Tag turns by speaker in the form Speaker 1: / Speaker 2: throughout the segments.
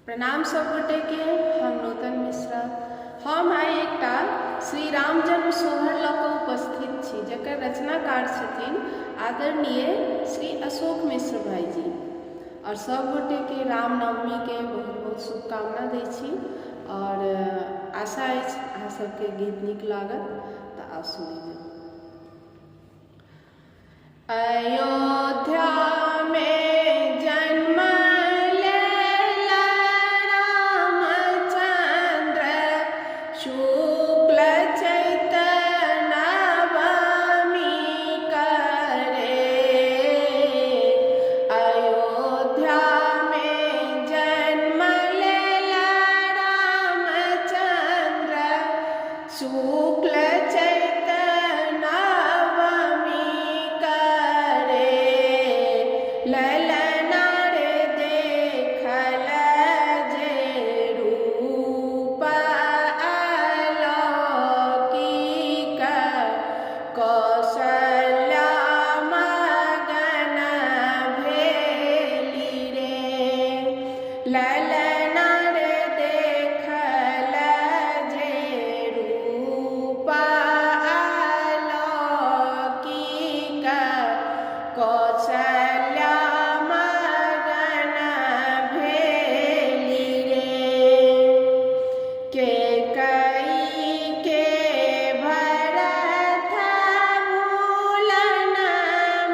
Speaker 1: प्रणाम सब गोटे के। हम नूतन मिश्रा हम आइ एकटा श्री राम जन्म सोहर लऽ कऽ उपस्थित छी, जकर रचनाकार छथिन आदरणीय श्री अशोक मिश्र भाईजी। और सब गोटे के रामनवमी के बहुत बहुत शुभकामना दै छी और आशा अछि अहाँ सबके गीत नीक लागत। तऽ आउ सुनी। अयोध्या में जन्म लेला रामचंद्र, शुक्ल चैत नवमी करे। अयोध्या में जन्म लेला रामचंद्र, शुक्ल चैत नवमी करे। ललना रे देखल जे रूप अलौकिक, कौशल्या मगन भेली रे। ललना रे देखल जे रूप अलौकिक, कौशल्या मगन भेली रे। कैकेयी के भरत भूलन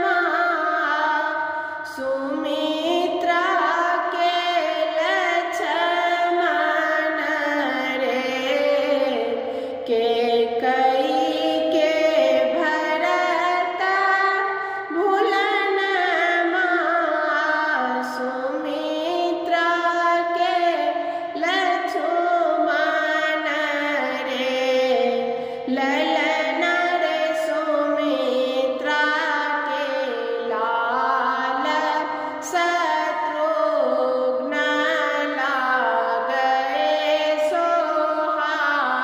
Speaker 1: माँ, सुमित्रा के लक्ष्मण रे। कैकेयी के भरत भूलन माँ, सुमित्रा के लक्ष्मण रे। ललना रे सुमित्रा के लाल, शत्रुघ्न लागे सोहावन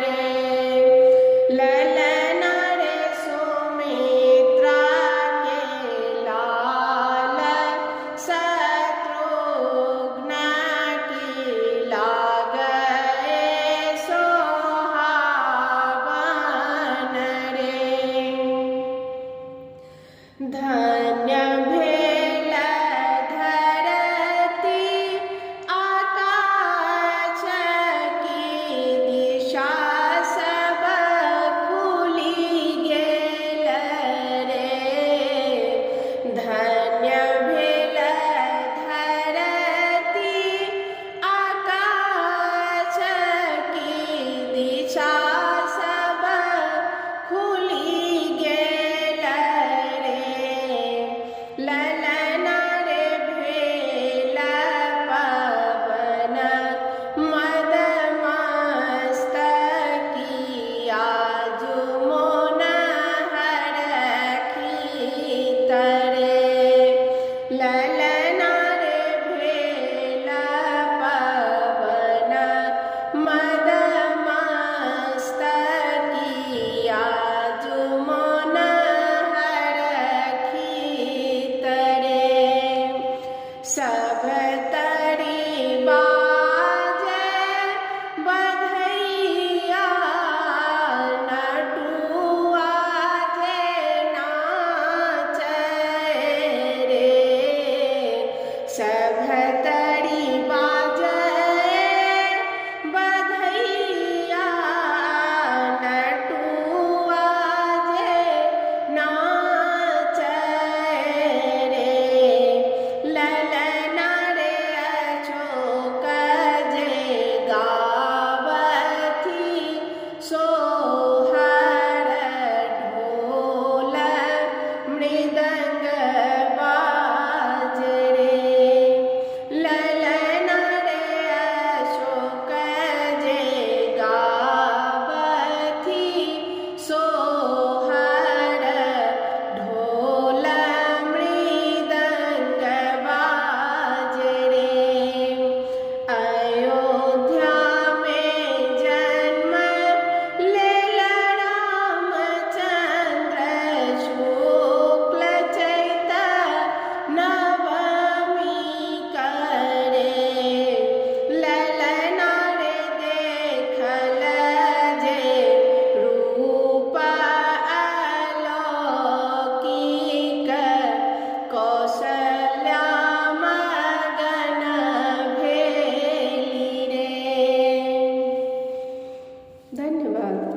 Speaker 1: रे। ललना रे सुमित्रा के लाल, शत्रुघ्न की लागे सोहावन रे। धन्य भेल धरती आकाश की दिशा, सब खुली गेल रे। धन्य भेल धरती आकाश की दिशा, सब खुली गेल रे। ललना रे भेल पवन मदमस्तकी, आजु मोन हरखित रे। ललना रे भेल पवन मदमस्तकी, आजु मोन हरखित रे। सब तरी बाजे बधैया, नटुआ जे नाचे रे। सब